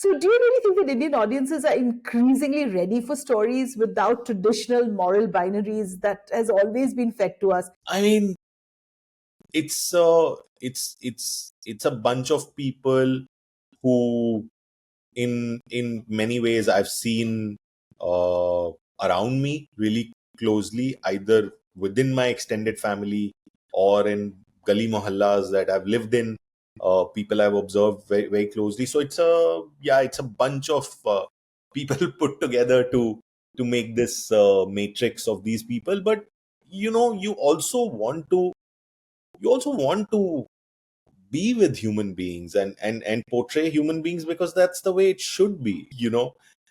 So, do you really think that Indian audiences are increasingly ready for stories without traditional moral binaries that has always been fed to us? I mean, it's a bunch of people who, in many ways, I've seen around me really closely, either within my extended family or in gully mohallas that I've lived in. People I've observed very, very closely. So it's a bunch of people put together to make this matrix of these people. But you also want to be with human beings and portray human beings, because that's the way it should be.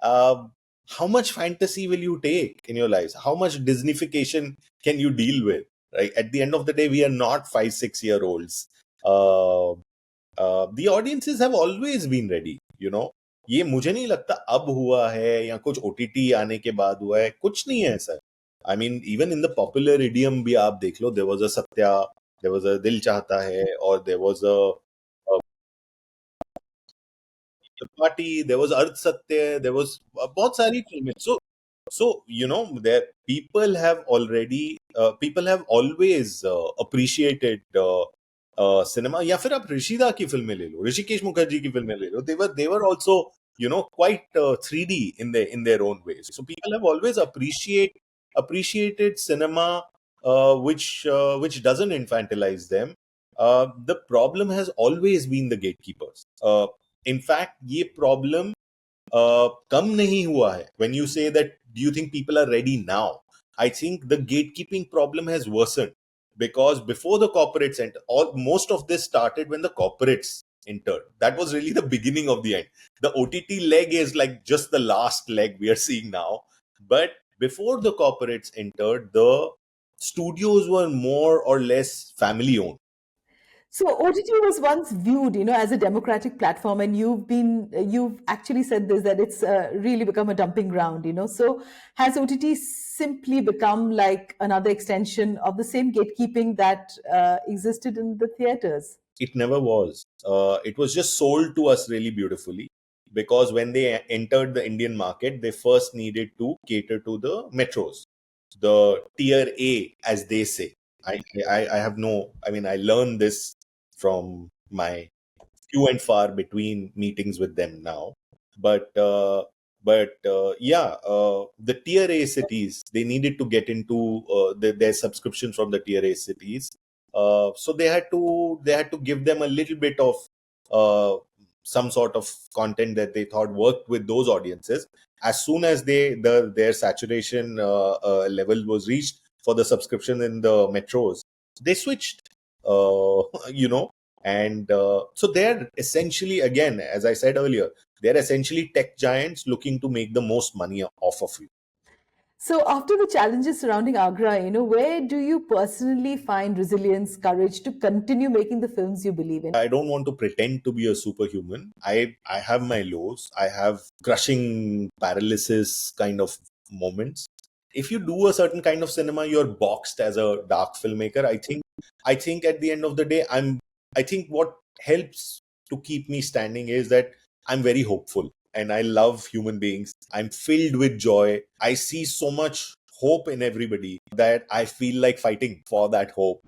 um, how much fantasy will you take in your lives? How much disneyfication can you deal with? Right, at the end of the day, we are not 5-6 year olds. uh, the audiences have always been ready. ये मुझे नहीं लगता अब हुआ है या कुछ OTT आने के बाद हुआ है, कुछ नहीं है ऐसा. I mean, even in the popular idiom भी आप देख लो, there was a Satya, there was a Dil Chahta Hai, और there was a party, there was Ardh Satya, there was बहुत सारी फिल्में. So there people have always appreciated cinema. या फिर आप ऋषिदा की फिल्में ले लो, ऋषिकेश मुखर्जी की फिल्में ले लो, they were also quite 3D in their own ways. So people have always appreciated cinema, which doesn't infantilize them. The problem has always been the gatekeepers. In fact, ये problem कम नहीं हुआ है. When you say that, do you think people are ready now? I think the gatekeeping problem has worsened, because before the corporates entered, most of this started when the corporates entered. That was really the beginning of the end. The OTT leg is like just the last leg we are seeing now. But before the corporates entered, the studios were more or less family owned. So OTT was once viewed, as a democratic platform, and you've actually said this, that it's really become a dumping ground. So has OTT simply become like another extension of the same gatekeeping that existed in the theaters? It never was. It was just sold to us really beautifully, because when they entered the Indian market, they first needed to cater to the metros, the tier A, as they say. I have no, I mean, I learned this from my few and far between meetings with them now. But yeah, the tier A cities, they needed to get into their subscription from the tier A cities. So they had to give them a little bit of uh, some sort of content that they thought worked with those audiences. As soon as their saturation level was reached for the subscription in the metros, they switched. Uh, you know, and so they're essentially, again, as I said earlier, they're essentially tech giants looking to make the most money off of you. So after the challenges surrounding Agra, where do you personally find resilience, courage to continue making the films you believe in? I don't want to pretend to be a superhuman. I have my lows. I have crushing paralysis kind of moments. If you do a certain kind of cinema, you're boxed as a dark filmmaker. I think at the end of the day, I think what helps to keep me standing is that I'm very hopeful and I love human beings. I'm filled with joy. I see so much hope in everybody that I feel like fighting for that hope.